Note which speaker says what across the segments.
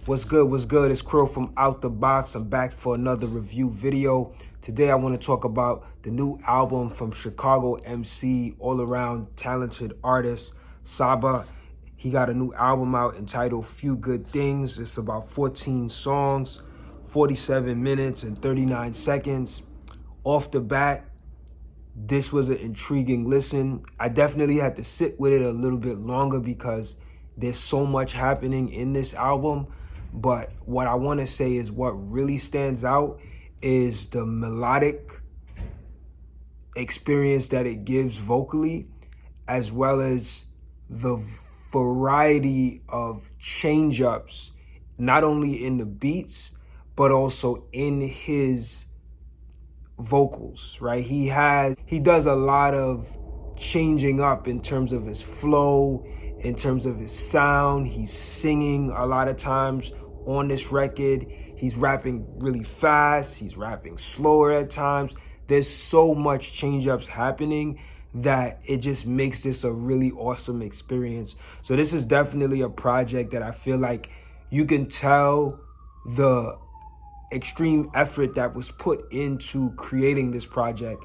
Speaker 1: What's good? What's good? It's Crow from Out the Box. I'm back for another review video. Today I want to talk about the new album from Chicago MC, all-around talented artist, Saba. He got a new album out entitled Few Good Things. It's about 14 songs, 47 minutes and 39 seconds. Off the bat, this was an intriguing listen. I definitely had to sit with it a little bit longer because there's so much happening in this album. But what I want to say is what really stands out is the melodic experience that it gives vocally, as well as the variety of change-ups, not only in the beats, but also in his vocals, right? He does a lot of changing up in terms of his flow, in terms of his sound. He's singing a lot of times on this record. He's rapping really fast. He's rapping slower at times. There's so much change-ups happening that it just makes this a really awesome experience. So this is definitely a project that I feel like you can tell the extreme effort that was put into creating this project,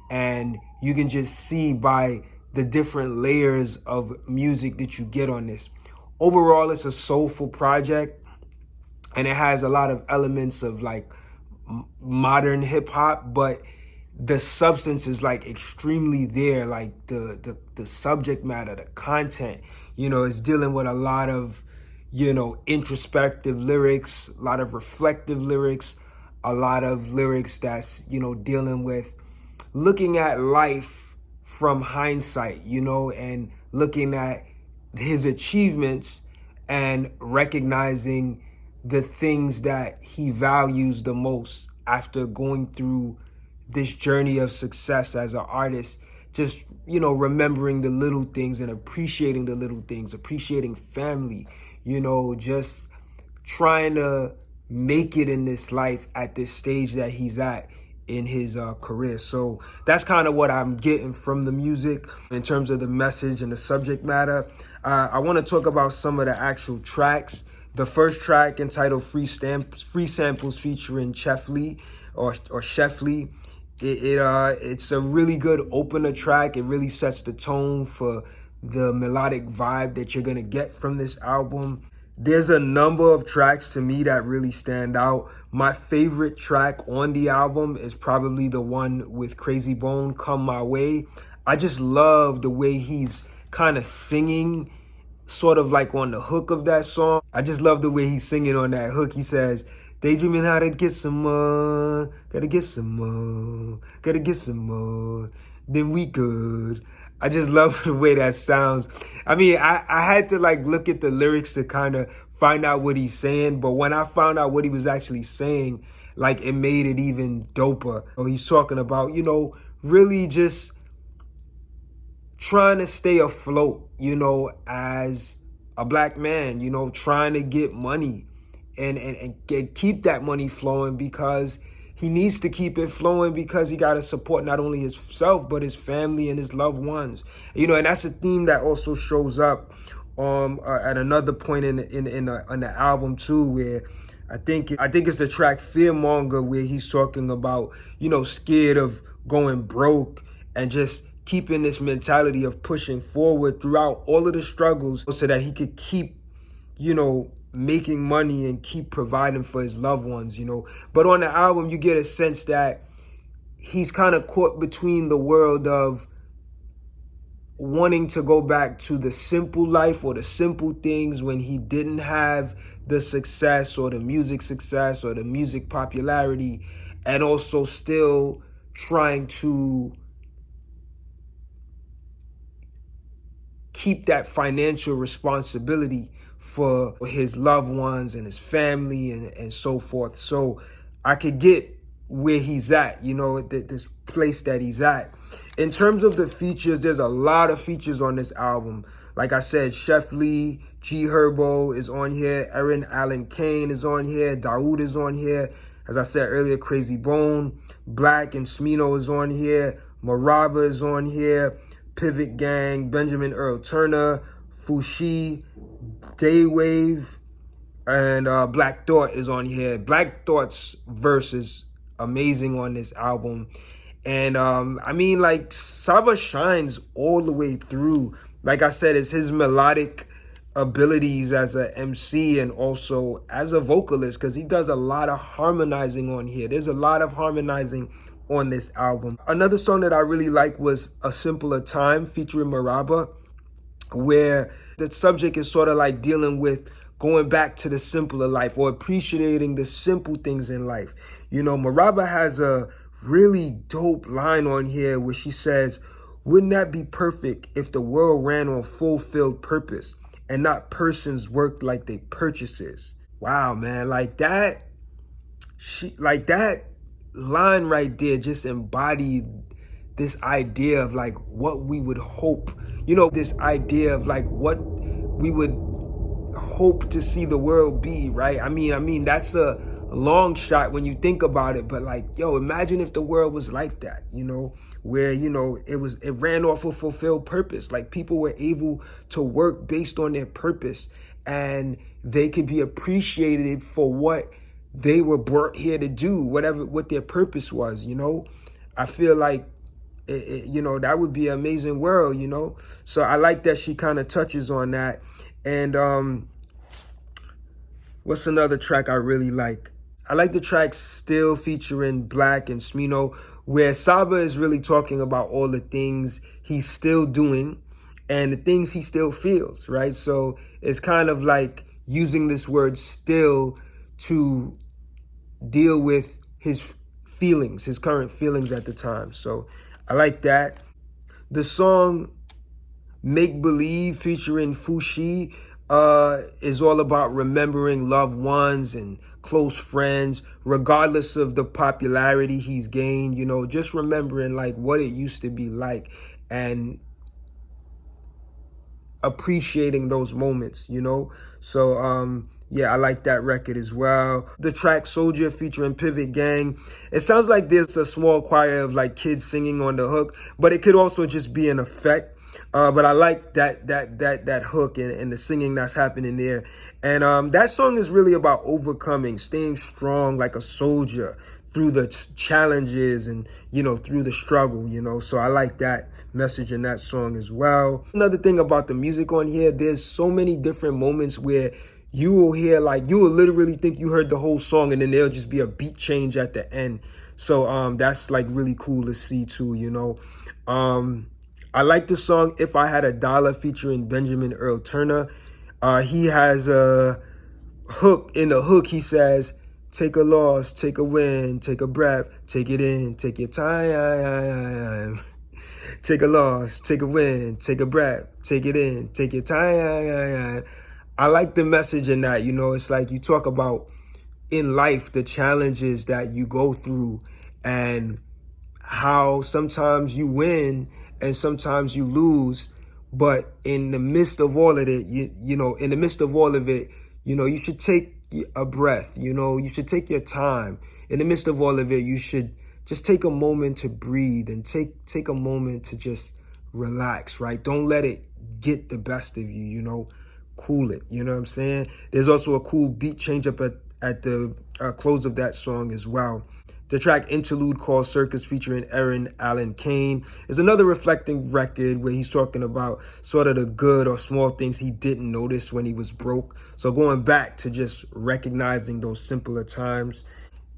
Speaker 1: and you can just see by the different layers of music that you get on this. Overall, it's a soulful project, and it has a lot of elements of like modern hip hop, but the substance is like extremely there. Like the subject matter, the content, is dealing with a lot of, introspective lyrics, a lot of reflective lyrics, a lot of lyrics that's, dealing with looking at life from hindsight, and looking at his achievements and recognizing the things that he values the most after going through this journey of success as an artist. Just, remembering the little things and appreciating the little things, appreciating family, just trying to make it in this life at this stage that he's at in his career. So that's kind of what I'm getting from the music in terms of the message and the subject matter. I want to talk about some of the actual tracks. The first track, entitled Free Samples, featuring Chef Lee or Chef Lee. It's a really good opener track. It really sets the tone for the melodic vibe that you're gonna get from this album. There's a number of tracks to me that really stand out. My favorite track on the album is probably the one with Crazy Bone, Come My Way. I just love the way he's kind of singing, sort of like on the hook of that song. I just love the way he's singing on that hook. He says, daydreaming how to get some more, gotta get some more, gotta get some more, then we good. I just love the way that sounds. I mean, I had to like look at the lyrics to kind of find out what he's saying, but when I found out what he was actually saying, like, it made it even doper. So he's talking about, really just trying to stay afloat, as a black man, trying to get money and keep that money flowing, because he needs to keep it flowing, because he got to support not only himself, but his family and his loved ones. And that's a theme that also shows up at another point in the album too, where I think it's the track Fearmonger, where he's talking about, scared of going broke and just keeping this mentality of pushing forward throughout all of the struggles so that he could keep, making money and keep providing for his loved ones, But on the album, you get a sense that he's kind of caught between the world of wanting to go back to the simple life or the simple things when he didn't have the success or the music success or the music popularity, and also still trying to keep that financial responsibility for his loved ones and his family and so forth. So I could get where he's at, this place that he's at. In terms of the features, there's a lot of features on this album. Like I said, Chef Lee, G Herbo is on here, Erin Allen Kane is on here, Daoud is on here. As I said earlier, Crazy Bone, Black and Smino is on here, Maraba is on here, Pivot Gang, Benjamin Earl Turner, Fushi, Daywave, and Black Thought is on here. Black Thought's verse is amazing on this album. And I mean, like, Saba shines all the way through. Like I said, it's his melodic abilities as a MC and also as a vocalist, because he does a lot of harmonizing on here. There's a lot of harmonizing on this album. Another song that I really like was A Simpler Time featuring Maraba, where the subject is sort of like dealing with going back to the simpler life or appreciating the simple things in life. You know, Maraba has a really dope line on here where she says, "Wouldn't that be perfect if the world ran on fulfilled purpose and not persons worked like they purchases?" Wow, man, like that line right there just embodied this idea of like what we would hope, you know, this idea of like what we would hope to see the world be, right? I mean, that's a long shot when you think about it, but like, yo, imagine if the world was like that, you know, where, you know, it ran off of fulfilled purpose. Like, people were able to work based on their purpose and they could be appreciated for what they were brought here to do, what their purpose was, you know. I feel like you know, that would be an amazing world, you know. So I like that she kind of touches on that. And what's another track I really like? I like the track Still featuring Black and Smino, where Saba is really talking about all the things he's still doing and the things he still feels, right? So it's kind of like using this word still to deal with his feelings, his current feelings at the time. So I like that. The song Make Believe featuring Fushi is all about remembering loved ones and close friends, regardless of the popularity he's gained, you know, just remembering like what it used to be like and appreciating those moments, you know. So yeah, I like that record as well. The track Soldier featuring Pivot Gang, it sounds like there's a small choir of like kids singing on the hook, but it could also just be an effect. But I like that hook and the singing that's happening there. And that song is really about overcoming, staying strong like a soldier through the challenges and, you know, through the struggle, you know. So I like that message in that song as well. Another thing about the music on here, there's so many different moments where you will hear, like, you will literally think you heard the whole song and then there'll just be a beat change at the end. So that's like really cool to see too, you know. I like the song If I Had a Dollar featuring Benjamin Earl Turner. He has a hook. In the hook, he says, "Take a loss, take a win, take a breath, take it in, take your time. Take a loss, take a win, take a breath, take it in, take your time." I like the message in that, you know. It's like you talk about in life the challenges that you go through and how sometimes you win and sometimes you lose, but in the midst of all of it, you know, in the midst of all of it, you know, you should take a breath, you know, you should take your time. In the midst of all of it, you should just take a moment to breathe and take a moment to just relax, right? Don't let it get the best of you, you know, cool it, you know what I'm saying? There's also a cool beat change up at the close of that song as well. The track Interlude called Circus featuring Aaron Allen Kane is another reflecting record where he's talking about sort of the good or small things he didn't notice when he was broke. So going back to just recognizing those simpler times.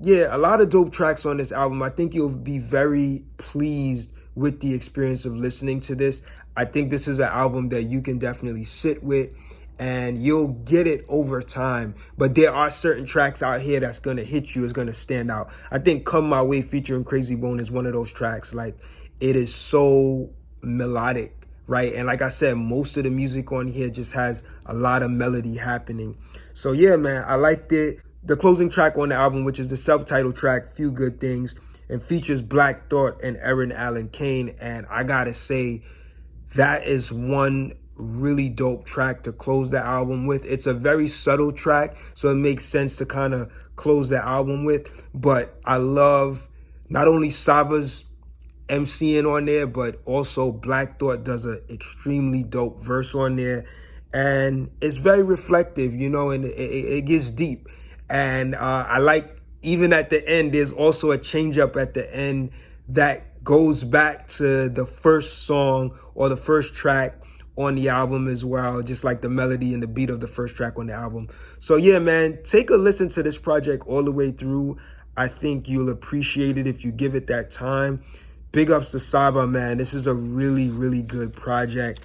Speaker 1: Yeah, a lot of dope tracks on this album. I think you'll be very pleased with the experience of listening to this. I think this is an album that you can definitely sit with and you'll get it over time. But there are certain tracks out here that's going to hit you, is going to stand out. I think Come My Way featuring Crazy Bone is one of those tracks. Like, it is so melodic, right? And like I said, most of the music on here just has a lot of melody happening. So yeah, man, I liked it. The closing track on the album, which is the self-titled track, Few Good Things, and features Black Thought and Aaron Allen Kane. And I gotta say, that is one really dope track to close the album with. It's a very subtle track, so it makes sense to kind of close the album with. But I love not only Saba's MCing on there, but also Black Thought does an extremely dope verse on there. and it's very reflective, you know, and it gets deep. And I like, even at the end, there's also a change up at the end that goes back to the first song or the first track on the album as well, just like the melody and the beat of the first track on the album. So yeah, man, take a listen to this project all the way through. I think you'll appreciate it if you give it that time. Big ups to Saba, man. This is a really, really good project.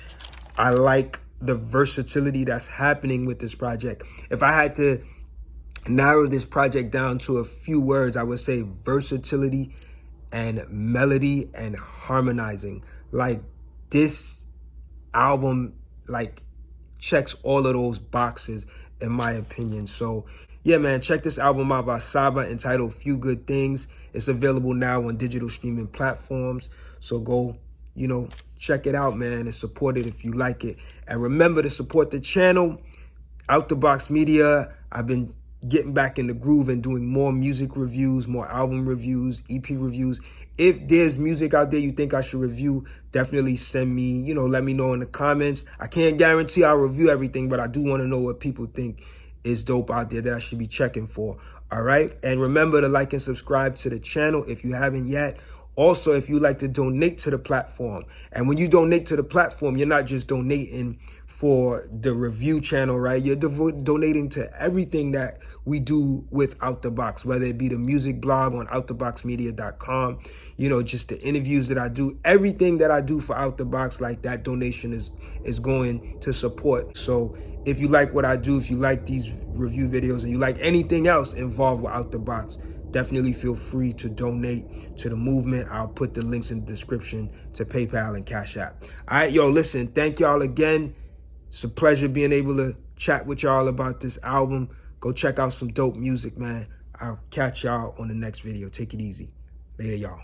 Speaker 1: I like the versatility that's happening with this project. If I had to narrow this project down to a few words, I would say versatility and melody and harmonizing. Like, this album, like, checks all of those boxes in my opinion. So yeah, man, check this album out by Saba entitled Few Good Things. It's available now on digital streaming platforms. So go, you know, check it out, man, and support it if you like it. And remember to support the channel, Out the Box Media. I've been getting back in the groove and doing more music reviews, more album reviews, EP reviews. If there's music out there you think I should review, definitely send me, you know, let me know in the comments. I can't guarantee I'll review everything, but I do want to know what people think is dope out there that I should be checking for. All right. And remember to like and subscribe to the channel if you haven't yet. Also, if you like to donate to the platform, and when you donate to the platform, you're not just donating for the review channel, right? You're donating to everything that we do with Out the Box, whether it be the music blog on outtheboxmedia.com, you know, just the interviews that I do, everything that I do for Out the Box, like that donation is going to support. So if you like what I do, if you like these review videos, and you like anything else involved with Out the Box, definitely feel free to donate to the movement. I'll put the links in the description to PayPal and Cash App. All right, yo, listen, thank y'all again. It's a pleasure being able to chat with y'all about this album. Go check out some dope music, man. I'll catch y'all on the next video. Take it easy. Later, y'all.